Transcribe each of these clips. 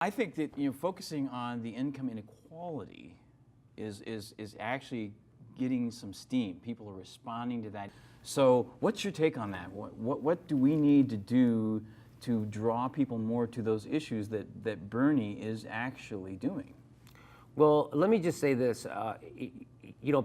I think that focusing on the income inequality is actually getting some steam. People are responding to that. So what's your take on that? What do we need to do to draw people more to those issues that Bernie is actually doing? Well, let me just say this.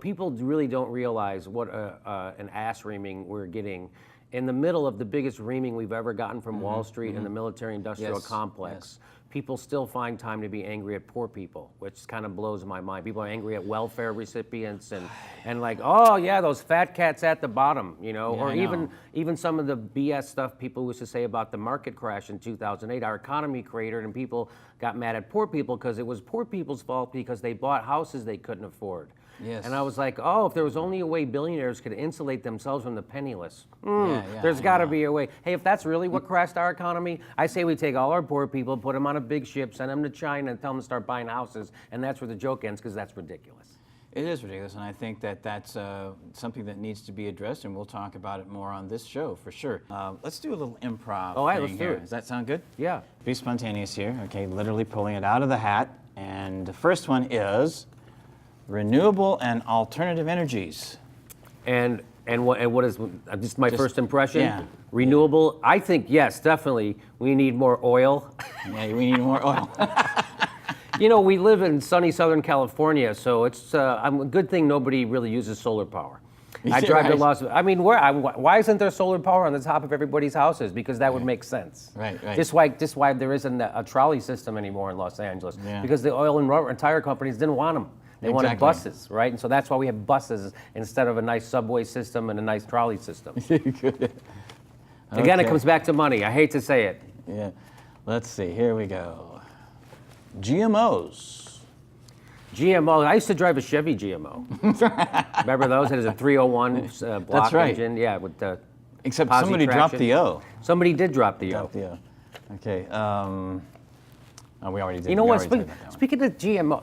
People really don't realize what an ass reaming we're getting in the middle of the biggest reaming we've ever gotten from Wall Street and the military-industrial complex. People still find time to be angry at poor people, which kind of blows my mind. People are angry at welfare recipients and like, oh yeah, those fat cats at the bottom, or even some of the BS stuff people used to say about the market crash in 2008. Our economy cratered and people got mad at poor people because it was poor people's fault because they bought houses they couldn't afford. Yes. And I was like, oh, if there was only a way billionaires could insulate themselves from the penniless, there's got to be a way. Hey, if that's really what crashed our economy, I say we take all our poor people, put them on a big ship, send them to China, and tell them to start buying houses, and that's where the joke ends, because that's ridiculous. It is ridiculous, and I think that that's something that needs to be addressed, and we'll talk about it more on this show for sure. Let's do a little improv. All right, thing let's here. do it. Does that sound good? Yeah. Be spontaneous here. Okay, literally pulling it out of the hat. And the first one is renewable and alternative energies. And what is just my first impression? Yeah. Renewable. I think yes, definitely. We need more oil. Yeah, we need more oil. We live in sunny Southern California, so it's a good thing nobody really uses solar power. I drive to Las Vegas. I mean, why isn't there solar power on the top of everybody's houses? Because that would make sense. Right. Just why there isn't a trolley system anymore in Los Angeles. Yeah. Because the oil and tire companies didn't want them. They wanted buses, right? And so that's why we have buses instead of a nice subway system and a nice trolley system. Good. Again, it comes back to money. I hate to say it. Yeah. Let's see. Here we go. GMOs. GMO. I used to drive a Chevy GMO. Remember those? It was a 301 block engine. Yeah, with the Except posi somebody traction. dropped the O. Somebody did drop the O. Dropped the O. Okay. We already did. You know what? Speaking of GMO,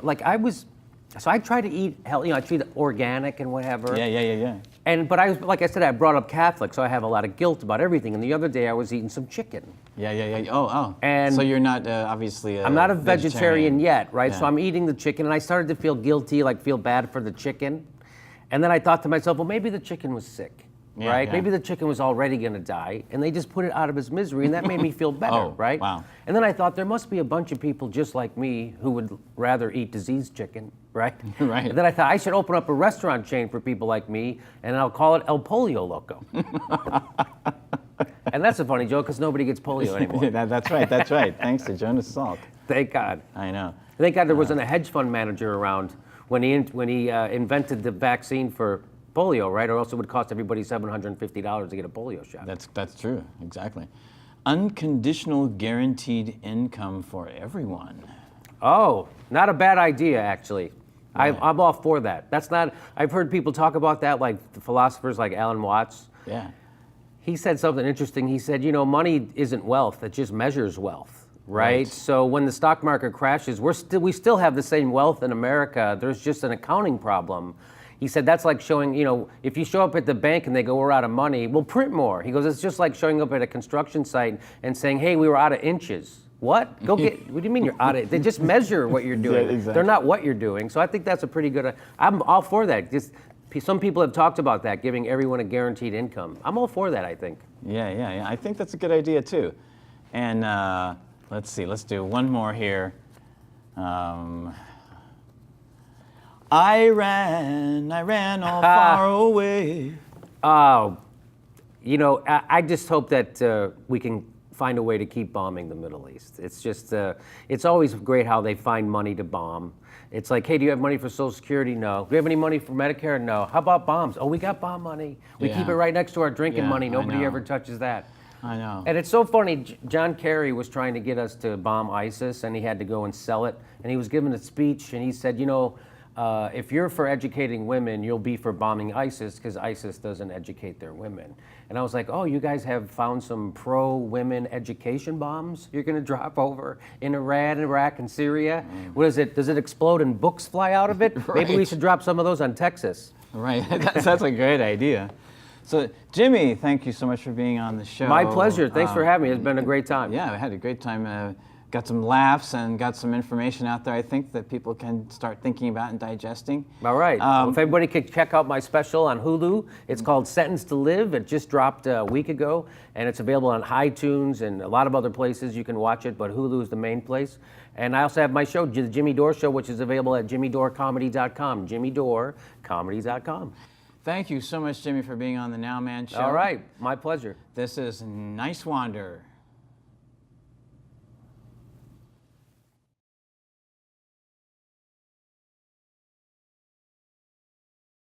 I try to eat healthy. I treat it organic and whatever. Yeah. But like I said, I brought up Catholic, so I have a lot of guilt about everything. And the other day, I was eating some chicken. Yeah. Oh. And so you're not obviously. I'm not a vegetarian yet, right? Yeah. So I'm eating the chicken, and I started to feel guilty, feel bad for the chicken. And then I thought to myself, well, maybe the chicken was sick. Right? Yeah. Maybe the chicken was already going to die, and they just put it out of his misery, and that made me feel better, right? Wow. And then I thought there must be a bunch of people just like me who would rather eat diseased chicken, right? Right. And then I thought I should open up a restaurant chain for people like me, and I'll call it El Polio Loco. And that's a funny joke because nobody gets polio anymore. That's right. Thanks to Jonas Salk. Thank God. I know. Thank God there wasn't a hedge fund manager around when he invented the vaccine for polio, right? Or else it would cost everybody $750 to get a polio shot. That's true, exactly. Unconditional guaranteed income for everyone. Oh, not a bad idea, actually. Yeah. I'm all for that. I've heard people talk about that, like the philosophers like Alan Watts. Yeah. He said something interesting. He said, money isn't wealth, it just measures wealth, right? So when the stock market crashes, we still have the same wealth in America. There's just an accounting problem. He said that's like showing, if you show up at the bank and they go, we're out of money, we'll print more. He goes, it's just like showing up at a construction site and saying, hey, we were out of inches. What? What do you mean you're out of? They just measure what you're doing. Yeah, exactly. They're not what you're doing. So I think that's a pretty good, I'm all for that. Some people have talked about that, giving everyone a guaranteed income. I'm all for that, I think. Yeah. I think that's a good idea too. And let's see, let's do one more here. I ran all far away. Oh, I just hope that we can find a way to keep bombing the Middle East. It's just, it's always great how they find money to bomb. It's like, hey, do you have money for Social Security? No. Do you have any money for Medicare? No. How about bombs? Oh, we got bomb money. We keep it right next to our drinking money. Nobody ever touches that. I know. And it's so funny, John Kerry was trying to get us to bomb ISIS, and he had to go and sell it. And he was giving a speech, and he said, if you're for educating women, you'll be for bombing ISIS because ISIS doesn't educate their women. And I was like, oh, you guys have found some pro-women education bombs you're going to drop over in Iran, Iraq, and Syria? What is it? Does it explode and books fly out of it? Right. Maybe we should drop some of those on Texas. Right. That's a great idea. So, Jimmy, thank you so much for being on the show. My pleasure. Thanks for having me. It's been a great time. Yeah, I had a great time got some laughs and got some information out there, I think, that people can start thinking about and digesting. All right. Well, if everybody could check out my special on Hulu, it's called Sentence to Live. It just dropped a week ago, and it's available on iTunes and a lot of other places you can watch it, but Hulu is the main place. And I also have my show, The Jimmy Dore Show, which is available at jimmydorecomedy.com, jimmydorecomedy.com. Thank you so much, Jimmy, for being on the Now Man Show. All right. My pleasure. This is Niswander.